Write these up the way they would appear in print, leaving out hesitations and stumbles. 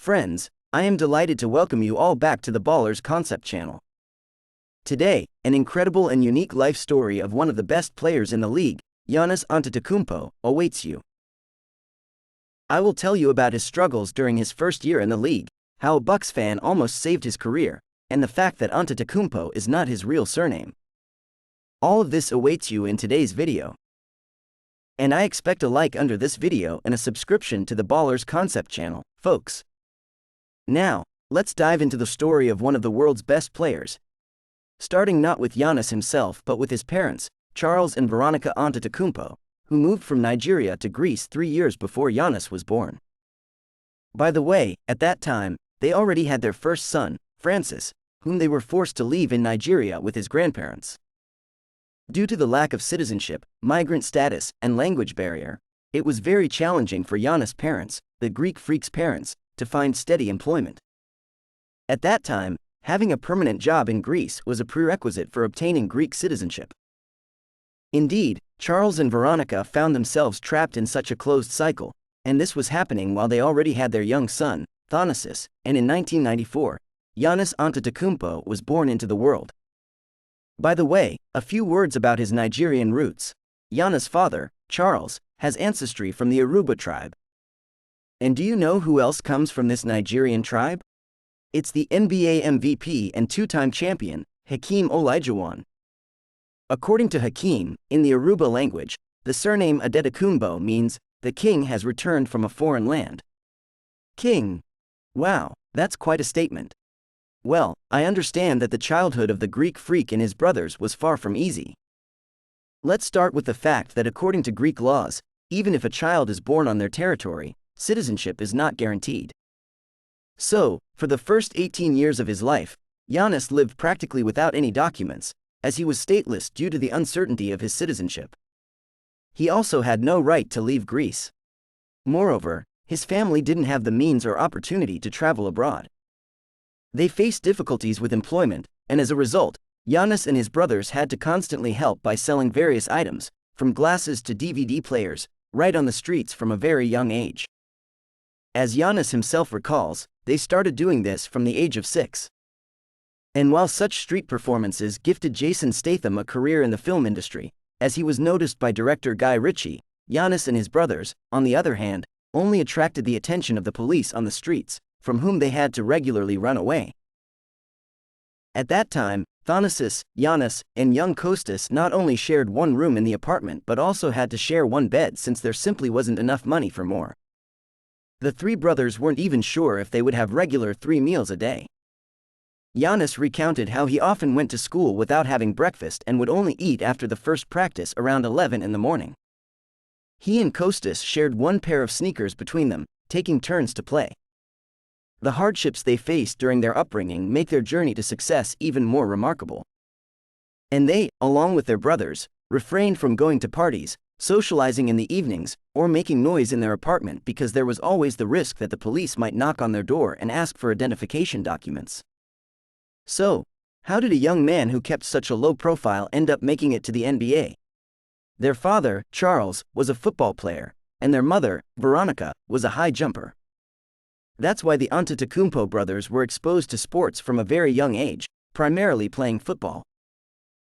Friends, I am delighted to welcome you all back to the Ballers Concept channel. Today, an incredible and unique life story of one of the best players in the league, Giannis Antetokounmpo, awaits you. I will tell you about his struggles during his first year in the league, how a Bucks fan almost saved his career, and the fact that Antetokounmpo is not his real surname. All of this awaits you in today's video. And I expect a like under this video and a subscription to the Ballers Concept channel, folks. Now, let's dive into the story of one of the world's best players. Starting not with Giannis himself but with his parents, Charles and Veronica Antetokounmpo, who moved from Nigeria to Greece 3 years before Giannis was born. By the way, at that time, they already had their first son, Francis, whom they were forced to leave in Nigeria with his grandparents. Due to the lack of citizenship, migrant status, and language barrier, it was very challenging for Giannis' parents, the Greek Freak's parents, to find steady employment. At that time, having a permanent job in Greece was a prerequisite for obtaining Greek citizenship. Indeed, Charles and Veronica found themselves trapped in such a closed cycle, and this was happening while they already had their young son, Thanasis, and in 1994, Giannis Antetokounmpo was born into the world. By the way, a few words about his Nigerian roots. Giannis' father, Charles, has ancestry from the Yoruba tribe. And do you know who else comes from this Nigerian tribe? It's the NBA MVP and two-time champion, Hakeem Olajuwon. According to Hakeem, in the Yoruba language, the surname Antetokounmpo means, the king has returned from a foreign land. King. Wow, that's quite a statement. Well, I understand that the childhood of the Greek Freak and his brothers was far from easy. Let's start with the fact that according to Greek laws, even if a child is born on their territory, citizenship is not guaranteed. So, for the first 18 years of his life, Giannis lived practically without any documents, as he was stateless due to the uncertainty of his citizenship. He also had no right to leave Greece. Moreover, his family didn't have the means or opportunity to travel abroad. They faced difficulties with employment, and as a result, Giannis and his brothers had to constantly help by selling various items, from glasses to DVD players, right on the streets from a very young age. As Giannis himself recalls, they started doing this from the age of 6. And while such street performances gifted Jason Statham a career in the film industry, as he was noticed by director Guy Ritchie, Giannis and his brothers, on the other hand, only attracted the attention of the police on the streets, from whom they had to regularly run away. At that time, Thanasis, Giannis, and young Kostas not only shared one room in the apartment but also had to share one bed since there simply wasn't enough money for more. The three brothers weren't even sure if they would have regular 3 meals a day. Giannis recounted how he often went to school without having breakfast and would only eat after the first practice around 11 in the morning. He and Kostas shared one pair of sneakers between them, taking turns to play. The hardships they faced during their upbringing make their journey to success even more remarkable. And they, along with their brothers, refrained from going to parties, socializing in the evenings, or making noise in their apartment because there was always the risk that the police might knock on their door and ask for identification documents. So, how did a young man who kept such a low profile end up making it to the NBA? Their father, Charles, was a football player, and their mother, Veronica, was a high jumper. That's why the Antetokounmpo brothers were exposed to sports from a very young age, primarily playing football.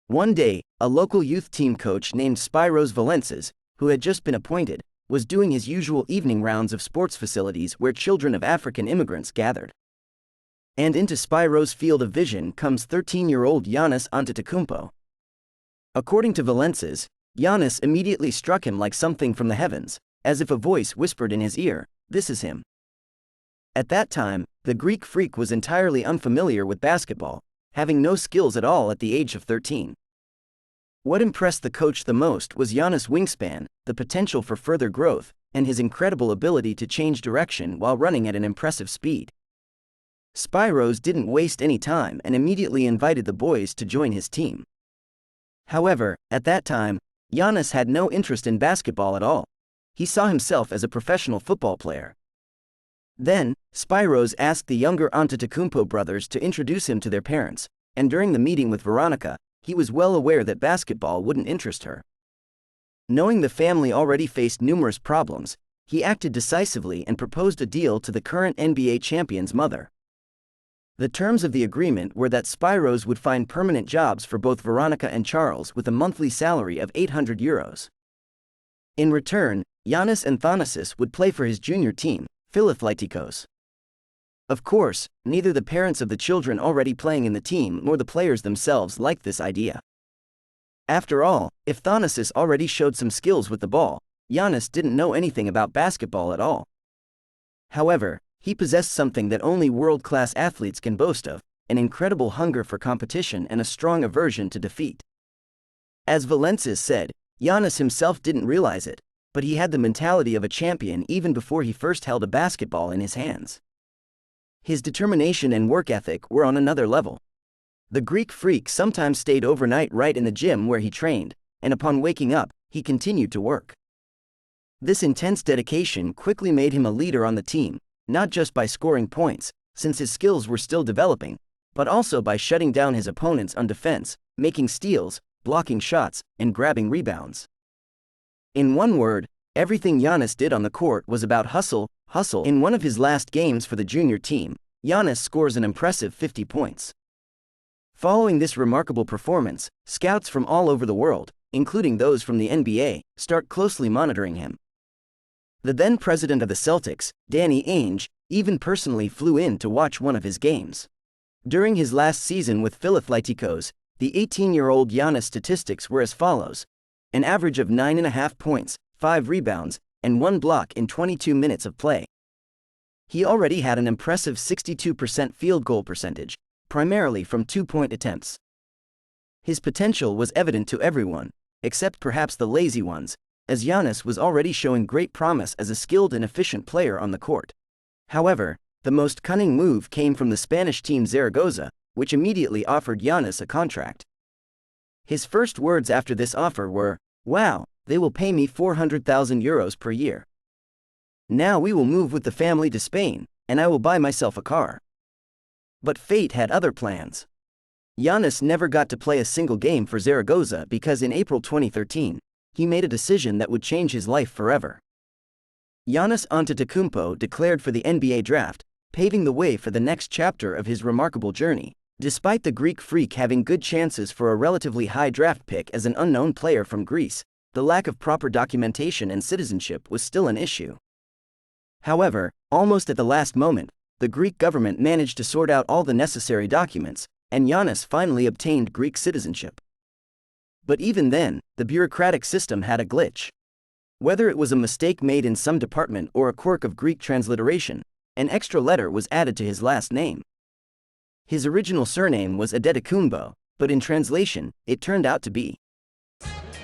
One day, a local youth team coach named Spyros Valences, who had just been appointed, was doing his usual evening rounds of sports facilities where children of African immigrants gathered. And into Spyros' field of vision comes 13-year-old Giannis Antetokounmpo. According to Valences, Giannis immediately struck him like something from the heavens, as if a voice whispered in his ear, "This is him." At that time, the Greek Freak was entirely unfamiliar with basketball, having no skills at all at the age of 13. What impressed the coach the most was Giannis' wingspan, the potential for further growth, and his incredible ability to change direction while running at an impressive speed. Spyros didn't waste any time and immediately invited the boys to join his team. However, at that time, Giannis had no interest in basketball at all. He saw himself as a professional football player. Then, Spyros asked the younger Antetokounmpo brothers to introduce him to their parents, and during the meeting with Veronica, he was well aware that basketball wouldn't interest her. Knowing the family already faced numerous problems, he acted decisively and proposed a deal to the current NBA champion's mother. The terms of the agreement were that Spiros would find permanent jobs for both Veronica and Charles with a monthly salary of €800. In return, Giannis Antetokounmpo would play for his junior team, Philadelphia. Of course, neither the parents of the children already playing in the team nor the players themselves liked this idea. After all, if Thanasis already showed some skills with the ball, Giannis didn't know anything about basketball at all. However, he possessed something that only world-class athletes can boast of, an incredible hunger for competition and a strong aversion to defeat. As Valencius said, Giannis himself didn't realize it, but he had the mentality of a champion even before he first held a basketball in his hands. His determination and work ethic were on another level. The Greek freak sometimes stayed overnight right in the gym where he trained, and upon waking up, he continued to work. This intense dedication quickly made him a leader on the team, not just by scoring points, since his skills were still developing, but also by shutting down his opponents on defense, making steals, blocking shots, and grabbing rebounds. In one word, everything Giannis did on the court was about hustle. In one of his last games for the junior team, Giannis scores an impressive 50 points. Following this remarkable performance, scouts from all over the world, including those from the NBA, start closely monitoring him. The then president of the Celtics, Danny Ainge, even personally flew in to watch one of his games. During his last season with Philadelphia, the 18-year-old Giannis' statistics were as follows: an average of 9.5 points, 5 rebounds, and 1 block in 22 minutes of play. He already had an impressive 62% field goal percentage, primarily from 2-point attempts. His potential was evident to everyone, except perhaps the lazy ones, as Giannis was already showing great promise as a skilled and efficient player on the court. However, the most cunning move came from the Spanish team Zaragoza, which immediately offered Giannis a contract. His first words after this offer were, "Wow, they will pay me €400,000 per year. Now we will move with the family to Spain, and I will buy myself a car." But fate had other plans. Giannis never got to play a single game for Zaragoza because in April 2013, he made a decision that would change his life forever. Giannis Antetokounmpo declared for the NBA draft, paving the way for the next chapter of his remarkable journey. Despite the Greek freak having good chances for a relatively high draft pick as an unknown player from Greece, the lack of proper documentation and citizenship was still an issue. However, almost at the last moment, the Greek government managed to sort out all the necessary documents, and Giannis finally obtained Greek citizenship. But even then, the bureaucratic system had a glitch. Whether it was a mistake made in some department or a quirk of Greek transliteration, an extra letter was added to his last name. His original surname was Antetokounmpo, but in translation, it turned out to be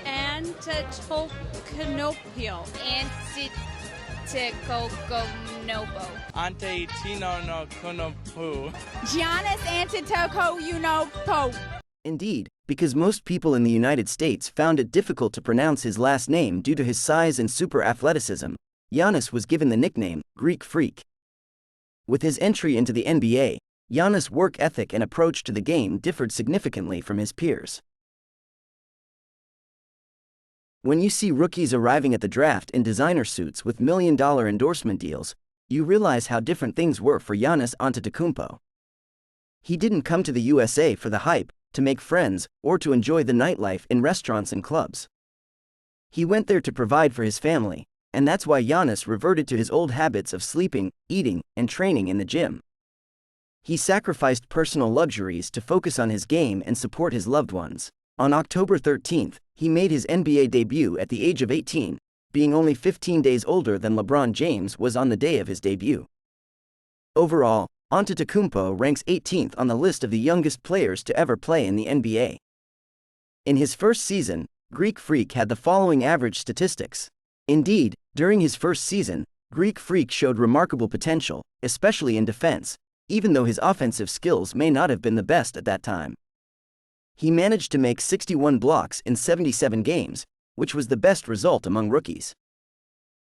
Antetokounmpo. Antetokounmpo. Giannis Antetokounmpo. Indeed, because most people in the United States found it difficult to pronounce his last name due to his size and super athleticism, Giannis was given the nickname Greek Freak. With his entry into the NBA, Giannis' work ethic and approach to the game differed significantly from his peers. When you see rookies arriving at the draft in designer suits with million-dollar endorsement deals, you realize how different things were for Giannis Antetokounmpo. He didn't come to the USA for the hype, to make friends, or to enjoy the nightlife in restaurants and clubs. He went there to provide for his family, and that's why Giannis reverted to his old habits of sleeping, eating, and training in the gym. He sacrificed personal luxuries to focus on his game and support his loved ones. On October 13, he made his NBA debut at the age of 18, being only 15 days older than LeBron James was on the day of his debut. Overall, Antetokounmpo ranks 18th on the list of the youngest players to ever play in the NBA. In his first season, Greek Freak had the following average statistics. Indeed, during his first season, Greek Freak showed remarkable potential, especially in defense, even though his offensive skills may not have been the best at that time. He managed to make 61 blocks in 77 games, which was the best result among rookies.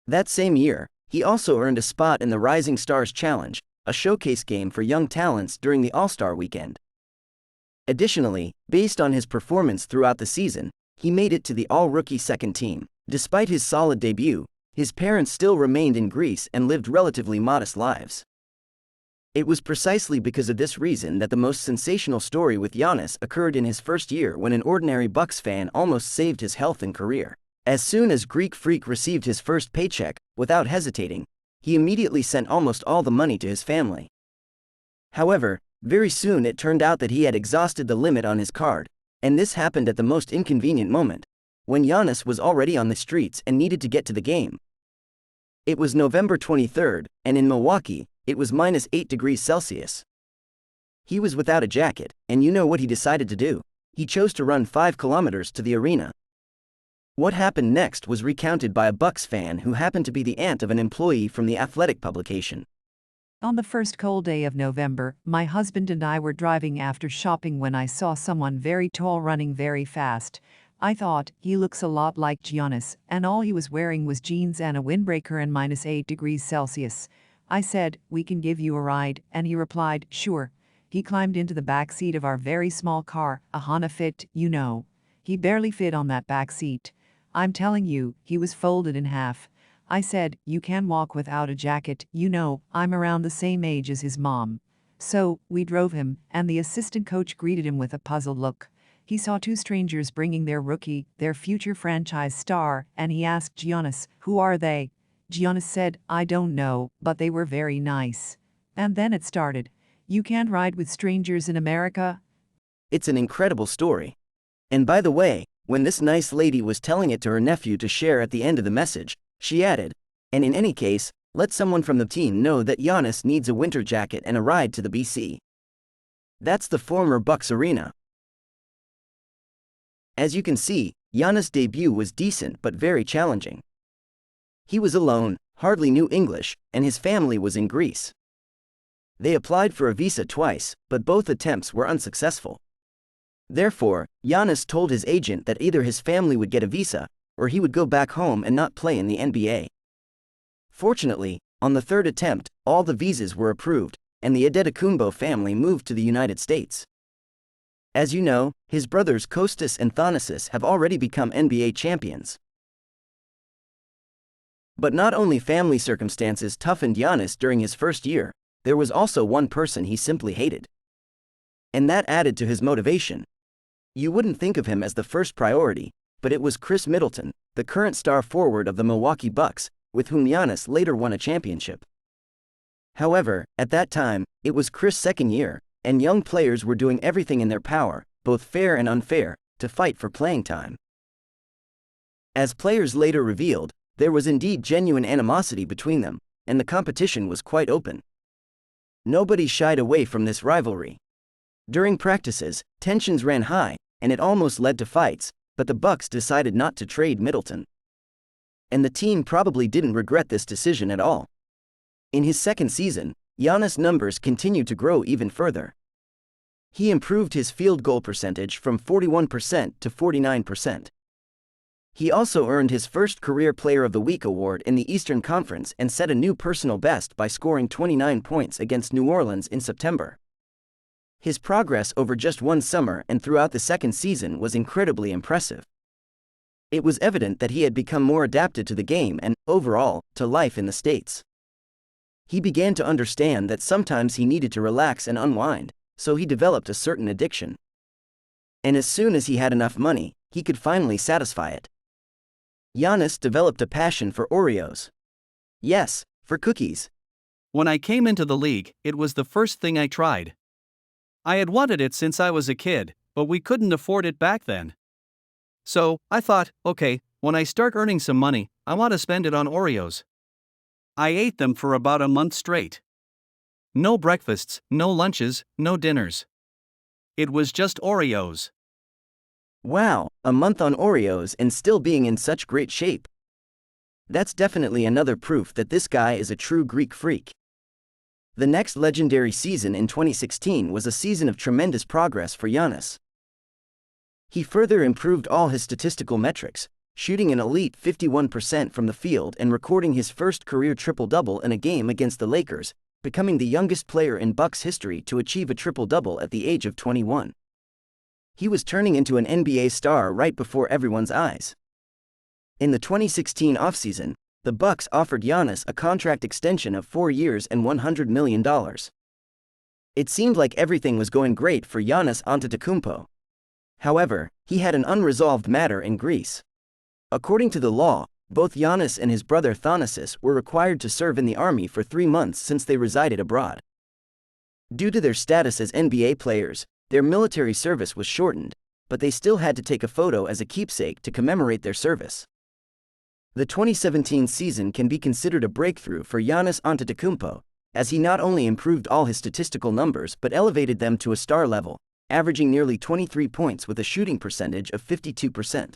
That same year, he also earned a spot in the Rising Stars Challenge, a showcase game for young talents during the All-Star weekend. Additionally, based on his performance throughout the season, he made it to the All-Rookie second team. Despite his solid debut, His parents still remained in Greece and lived relatively modest lives. It was precisely because of this reason that the most sensational story with Giannis occurred in his first year, when an ordinary Bucks fan almost saved his health and career. As soon as Greek Freak received his first paycheck, without hesitating, he immediately sent almost all the money to his family. However, very soon it turned out that he had exhausted the limit on his card, and this happened at the most inconvenient moment, when Giannis was already on the streets and needed to get to the game. It was November 23rd, and in Milwaukee, it was -8 degrees Celsius. He was without a jacket, and you know what he decided to do? He chose to run 5 kilometers to the arena. What happened next was recounted by a Bucks fan who happened to be the aunt of an employee from the athletic publication. On the first cold day of November, my husband and I were driving after shopping when I saw someone very tall running very fast. I thought, he looks a lot like Giannis, and all he was wearing was jeans and a windbreaker and -8 degrees Celsius. I said, "We can give you a ride," and he replied, "Sure." He climbed into the back seat of our very small car, a Honda Fit, you know. He barely fit on that back seat. I'm telling you, he was folded in half. I said, "You can walk without a jacket, you know, I'm around the same age as his mom." So, we drove him, and the assistant coach greeted him with a puzzled look. He saw 2 strangers bringing their rookie, their future franchise star, and he asked Giannis, "Who are they?" Giannis said, "I don't know, but they were very nice." And then it started. You can't ride with strangers in America? It's an incredible story. And by the way, when this nice lady was telling it to her nephew to share at the end of the message, she added, "And in any case, let someone from the team know that Giannis needs a winter jacket and a ride to the BC." That's the former Bucks arena. As you can see, Giannis' debut was decent but very challenging. He was alone, hardly knew English, and his family was in Greece. They applied for a visa twice, but both attempts were unsuccessful. Therefore, Giannis told his agent that either his family would get a visa, or he would go back home and not play in the NBA. Fortunately, on the third attempt, all the visas were approved, and the Antetokounmpo family moved to the United States. As you know, his brothers Kostas and Thanasis have already become NBA champions. But not only family circumstances toughened Giannis during his first year, there was also one person he simply hated. And that added to his motivation. You wouldn't think of him as the first priority, but it was Chris Middleton, the current star forward of the Milwaukee Bucks, with whom Giannis later won a championship. However, at that time, it was Chris' second year, and young players were doing everything in their power, both fair and unfair, to fight for playing time. As players later revealed, there was indeed genuine animosity between them, and the competition was quite open. Nobody shied away from this rivalry. During practices, tensions ran high, and it almost led to fights, but the Bucks decided not to trade Middleton. And the team probably didn't regret this decision at all. In his second season, Giannis' numbers continued to grow even further. He improved his field goal percentage from 41% to 49%. He also earned his first Career Player of the Week award in the Eastern Conference and set a new personal best by scoring 29 points against New Orleans in September. His progress over just one summer and throughout the second season was incredibly impressive. It was evident that he had become more adapted to the game and, overall, to life in the States. He began to understand that sometimes he needed to relax and unwind, so he developed a certain addiction. And as soon as he had enough money, he could finally satisfy it. Giannis developed a passion for Oreos. Yes, for cookies. When I came into the league, it was the first thing I tried. I had wanted it since I was a kid, but we couldn't afford it back then. So, I thought, okay, when I start earning some money, I want to spend it on Oreos. I ate them for about a month straight. No breakfasts, no lunches, no dinners. It was just Oreos. Wow, a month on Oreos and still being in such great shape. That's definitely another proof that this guy is a true Greek freak. The next legendary season in 2016 was a season of tremendous progress for Giannis. He further improved all his statistical metrics, shooting an elite 51% from the field and recording his first career triple-double in a game against the Lakers, becoming the youngest player in Bucks history to achieve a triple-double at the age of 21. He was turning into an NBA star right before everyone's eyes. In the 2016 offseason, the Bucks offered Giannis a contract extension of 4 years and $100 million. It seemed like everything was going great for Giannis Antetokounmpo. However, he had an unresolved matter in Greece. According to the law, both Giannis and his brother Thanasis were required to serve in the army for 3 months since they resided abroad. Due to their status as NBA players, their military service was shortened, but they still had to take a photo as a keepsake to commemorate their service. The 2017 season can be considered a breakthrough for Giannis Antetokounmpo, as he not only improved all his statistical numbers but elevated them to a star level, averaging nearly 23 points with a shooting percentage of 52%.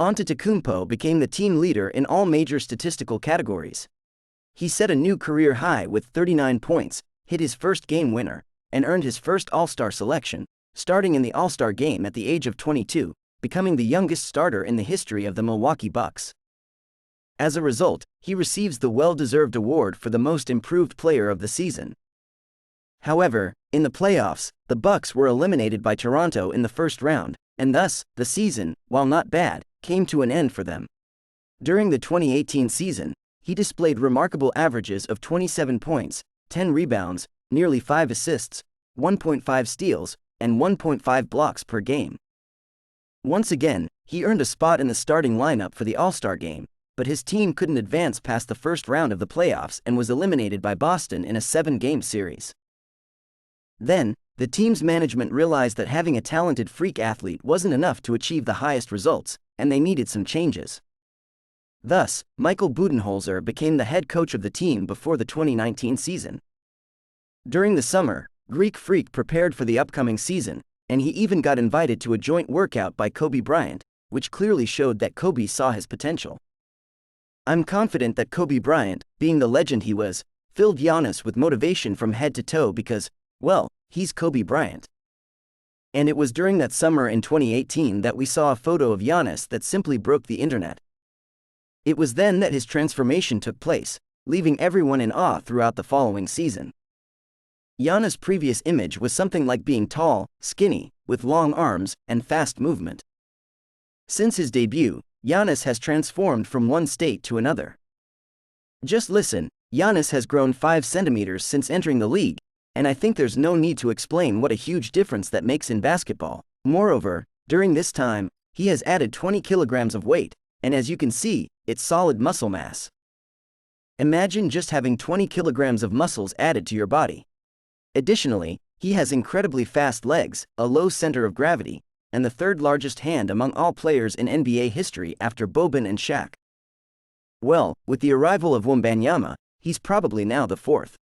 Antetokounmpo became the team leader in all major statistical categories. He set a new career high with 39 points, hit his first game winner, and earned his first All-Star selection, starting in the All-Star game at the age of 22, becoming the youngest starter in the history of the Milwaukee Bucks. As a result, he receives the well-deserved award for the Most Improved Player of the season. However, in the playoffs, the Bucks were eliminated by Toronto in the first round, and thus, the season, while not bad, came to an end for them. During the 2018 season, he displayed remarkable averages of 27 points, 10 rebounds, nearly 5 assists, 1.5 steals, and 1.5 blocks per game. Once again, he earned a spot in the starting lineup for the All-Star game, but his team couldn't advance past the first round of the playoffs and was eliminated by Boston in a 7-game series. Then, the team's management realized that having a talented freak athlete wasn't enough to achieve the highest results, and they needed some changes. Thus, Michael Budenholzer became the head coach of the team before the 2019 season. During the summer, Greek Freak prepared for the upcoming season, and he even got invited to a joint workout by Kobe Bryant, which clearly showed that Kobe saw his potential. I'm confident that Kobe Bryant, being the legend he was, filled Giannis with motivation from head to toe because, well, he's Kobe Bryant. And it was during that summer in 2018 that we saw a photo of Giannis that simply broke the internet. It was then that his transformation took place, leaving everyone in awe throughout the following season. Giannis' previous image was something like being tall, skinny, with long arms, and fast movement. Since his debut, Giannis has transformed from one state to another. Just listen, Giannis has grown 5 centimeters since entering the league, and I think there's no need to explain what a huge difference that makes in basketball. Moreover, during this time, he has added 20 kilograms of weight, and as you can see, it's solid muscle mass. Imagine just having 20 kilograms of muscles added to your body. Additionally, he has incredibly fast legs, a low center of gravity, and the third largest hand among all players in NBA history after Boban and Shaq. Well, with the arrival of Wembanyama, he's probably now the fourth.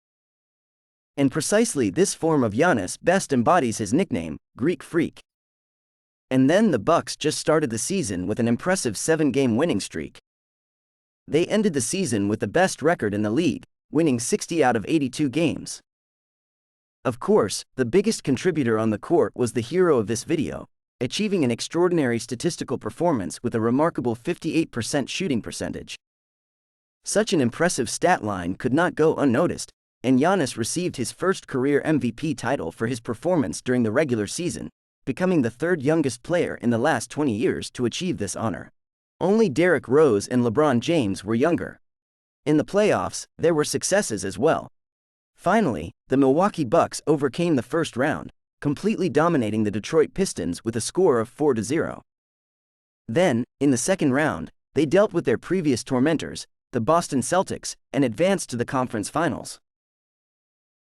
And precisely this form of Giannis best embodies his nickname, Greek Freak. And then the Bucks just started the season with an impressive 7-game winning streak. They ended the season with the best record in the league, winning 60 out of 82 games. Of course, the biggest contributor on the court was the hero of this video, achieving an extraordinary statistical performance with a remarkable 58% shooting percentage. Such an impressive stat line could not go unnoticed, and Giannis received his first career MVP title for his performance during the regular season, becoming the third youngest player in the last 20 years to achieve this honor. Only Derrick Rose and LeBron James were younger. In the playoffs, there were successes as well. Finally, the Milwaukee Bucks overcame the first round, completely dominating the Detroit Pistons with a score of 4-0. Then, in the second round, they dealt with their previous tormentors, the Boston Celtics, and advanced to the conference finals.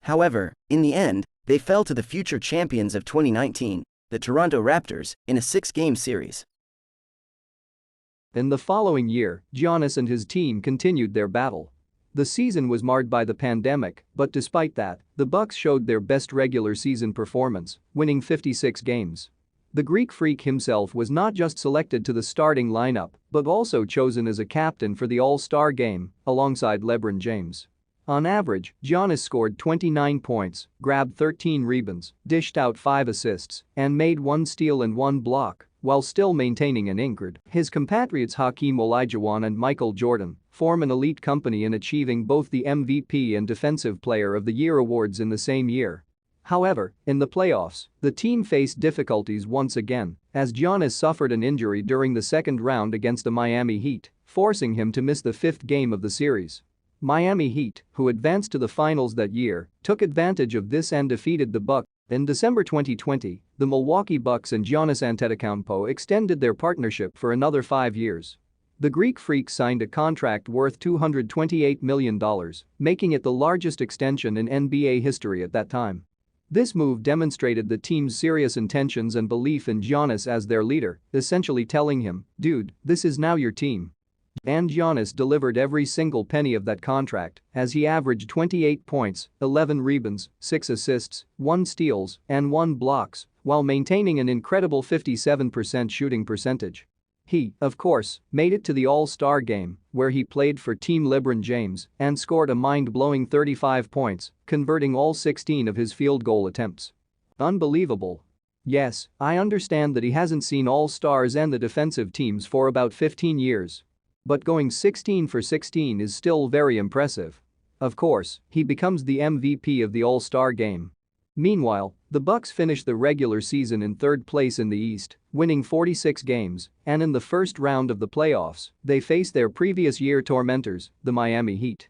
However, in the end, they fell to the future champions of 2019, the Toronto Raptors, in a 6-game series. In the following year, Giannis and his team continued their battle. The season was marred by the pandemic, but despite that, the Bucks showed their best regular season performance, winning 56 games. The Greek Freak himself was not just selected to the starting lineup, but also chosen as a captain for the All-Star game, alongside LeBron James. On average, Giannis scored 29 points, grabbed 13 rebounds, dished out 5 assists, and made 1 steal and 1 block, while still maintaining an record. His compatriots Hakeem Olajuwon and Michael Jordan form an elite company in achieving both the MVP and Defensive Player of the Year awards in the same year. However, in the playoffs, the team faced difficulties once again, as Giannis suffered an injury during the second round against the Miami Heat, forcing him to miss the fifth game of the series. Miami Heat, who advanced to the finals that year, took advantage of this and defeated the Bucks. In December 2020, the Milwaukee Bucks and Giannis Antetokounmpo extended their partnership for another 5 years. The Greek Freak signed a contract worth $228 million, making it the largest extension in NBA history at that time. This move demonstrated the team's serious intentions and belief in Giannis as their leader, essentially telling him, "Dude, this is now your team." And Giannis delivered every single penny of that contract, as he averaged 28 points, 11 rebounds, 6 assists, 1 steals, and 1 blocks, while maintaining an incredible 57% shooting percentage. He, of course, made it to the All-Star game, where he played for Team LeBron James and scored a mind-blowing 35 points, converting all 16 of his field goal attempts. Unbelievable. Yes, I understand that he hasn't seen All-Stars and the defensive teams for about 15 years. But going 16 for 16 is still very impressive. Of course, he becomes the MVP of the All-Star game. Meanwhile, the Bucks finished the regular season in third place in the East, winning 46 games, and in the first round of the playoffs, they faced their previous year tormentors, the Miami Heat.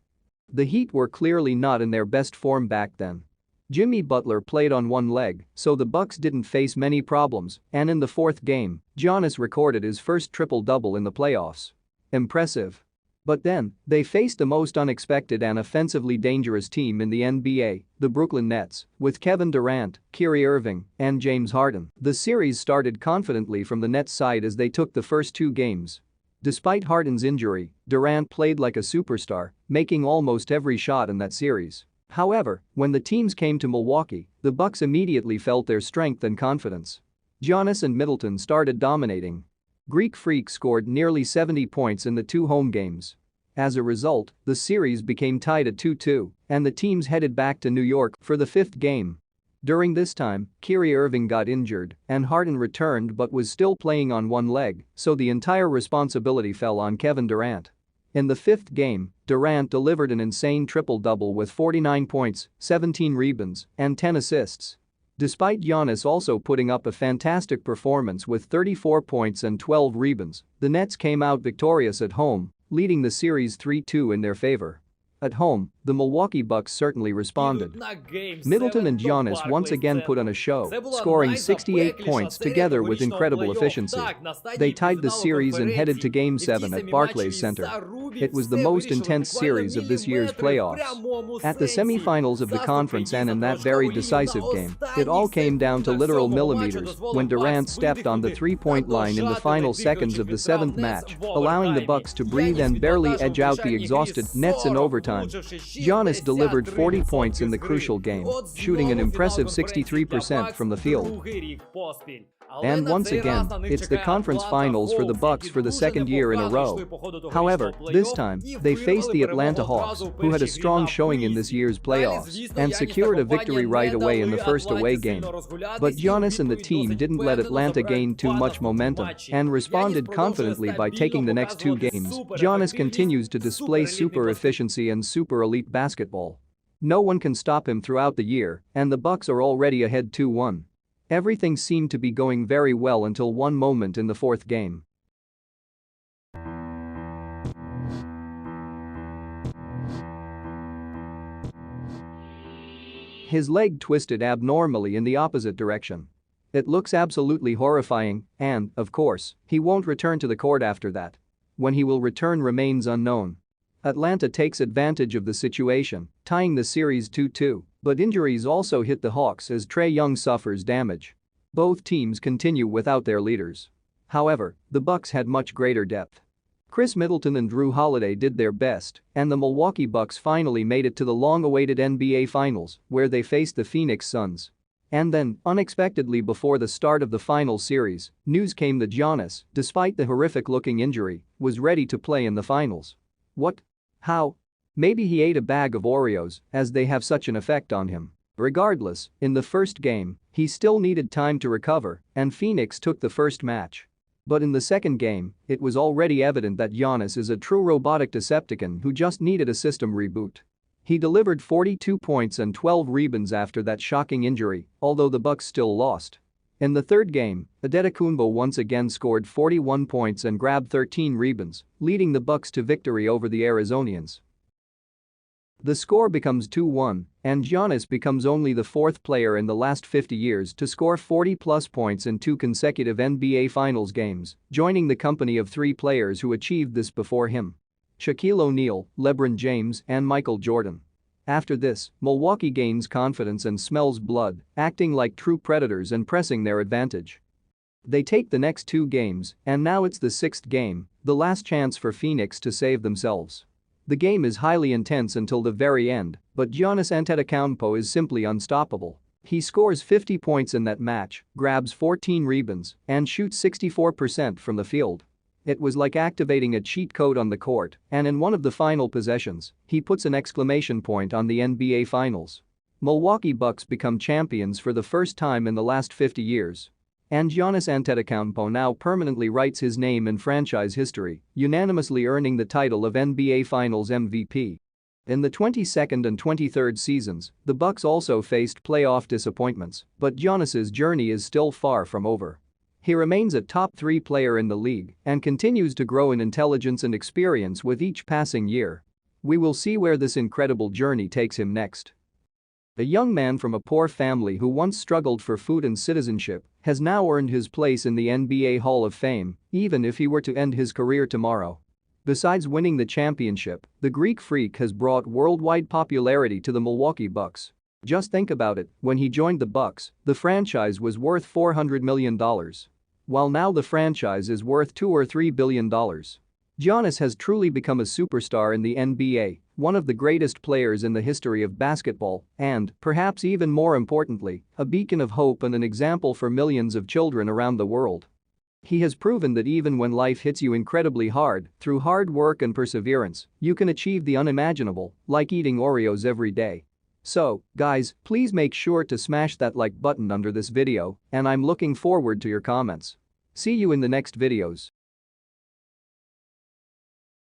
The Heat were clearly not in their best form back then. Jimmy Butler played on one leg, so the Bucks didn't face many problems, and in the fourth game, Giannis recorded his first triple-double in the playoffs. Impressive. But then, they faced the most unexpected and offensively dangerous team in the NBA, the Brooklyn Nets, with Kevin Durant, Kyrie Irving, and James Harden. The series started confidently from the Nets side as they took the first 2 games. Despite Harden's injury, Durant played like a superstar, making almost every shot in that series. However, when the teams came to Milwaukee, the Bucks immediately felt their strength and confidence. Giannis and Middleton started dominating. Greek Freak scored nearly 70 points in the 2 home games. As a result, the series became tied at 2-2, and the teams headed back to New York for the 5th game. During this time, Kyrie Irving got injured, and Harden returned but was still playing on one leg, so the entire responsibility fell on Kevin Durant. In the 5th game, Durant delivered an insane triple-double with 49 points, 17 rebounds, and 10 assists. Despite Giannis also putting up a fantastic performance with 34 points and 12 rebounds, the Nets came out victorious at home, leading the series 3-2 in their favor. At home, the Milwaukee Bucks certainly responded. Middleton and Giannis once again put on a show, scoring 68 points together with incredible efficiency. They tied the series and headed to Game 7 at Barclays Center. It was the most intense series of this year's playoffs. At the semifinals of the conference and in that very decisive game, it all came down to literal millimeters when Durant stepped on the three-point line in the final seconds of the 7th match, allowing the Bucks to breathe and barely edge out the exhausted Nets in overtime. Giannis delivered 40 points in the crucial game, shooting an impressive 63% from the field. And once again, it's the conference finals for the Bucks for the 2nd year in a row. However, this time, they faced the Atlanta Hawks, who had a strong showing in this year's playoffs and secured a victory right away in the first away game. But Giannis and the team didn't let Atlanta gain too much momentum and responded confidently by taking the next 2 games. Giannis continues to display super efficiency and super elite basketball. No one can stop him throughout the year, and the Bucks are already ahead 2-1. Everything seemed to be going very well until one moment in the 4th game. His leg twisted abnormally in the opposite direction. It looks absolutely horrifying, and, of course, he won't return to the court after that. When he will return remains unknown. Atlanta takes advantage of the situation, tying the series 2-2, but injuries also hit the Hawks as Trae Young suffers damage. Both teams continue without their leaders. However, the Bucks had much greater depth. Chris Middleton and Drew Holiday did their best, and the Milwaukee Bucks finally made it to the long-awaited NBA Finals, where they faced the Phoenix Suns. And then, unexpectedly before the start of the final series, news came that Giannis, despite the horrific-looking injury, was ready to play in the finals. What? How? Maybe he ate a bag of Oreos, as they have such an effect on him. Regardless, in the first game, he still needed time to recover, and Phoenix took the first match. But in the second game, it was already evident that Giannis is a true robotic Decepticon who just needed a system reboot. He delivered 42 points and 12 rebounds after that shocking injury, although the Bucks still lost. In the third game, Antetokounmpo once again scored 41 points and grabbed 13 rebounds, leading the Bucks to victory over the Arizonians. The score becomes 2-1, and Giannis becomes only the fourth player in the last 50 years to score 40-plus points in 2 consecutive NBA Finals games, joining the company of 3 players who achieved this before him: Shaquille O'Neal, LeBron James, and Michael Jordan. After this, Milwaukee gains confidence and smells blood, acting like true predators and pressing their advantage. They take the next 2 games, and now it's the 6th game, the last chance for Phoenix to save themselves. The game is highly intense until the very end, but Giannis Antetokounmpo is simply unstoppable. He scores 50 points in that match, grabs 14 rebounds, and shoots 64% from the field. It was like activating a cheat code on the court, and in one of the final possessions, he puts an exclamation point on the NBA Finals. Milwaukee Bucks become champions for the first time in the last 50 years. And Giannis Antetokounmpo now permanently writes his name in franchise history, unanimously earning the title of NBA Finals MVP. In the 22nd and 23rd seasons, the Bucks also faced playoff disappointments, but Giannis's journey is still far from over. He remains a top 3 player in the league and continues to grow in intelligence and experience with each passing year. We will see where this incredible journey takes him next. A young man from a poor family who once struggled for food and citizenship has now earned his place in the NBA Hall of Fame, even if he were to end his career tomorrow. Besides winning the championship, the Greek Freak has brought worldwide popularity to the Milwaukee Bucks. Just think about it, when he joined the Bucks, the franchise was worth $400 million. While now the franchise is worth $2 or $3 billion. Giannis has truly become a superstar in the NBA, one of the greatest players in the history of basketball, and, perhaps even more importantly, a beacon of hope and an example for millions of children around the world. He has proven that even when life hits you incredibly hard, through hard work and perseverance, you can achieve the unimaginable, like eating Oreos every day. So, guys, please make sure to smash that like button under this video, and I'm looking forward to your comments. See you in the next videos.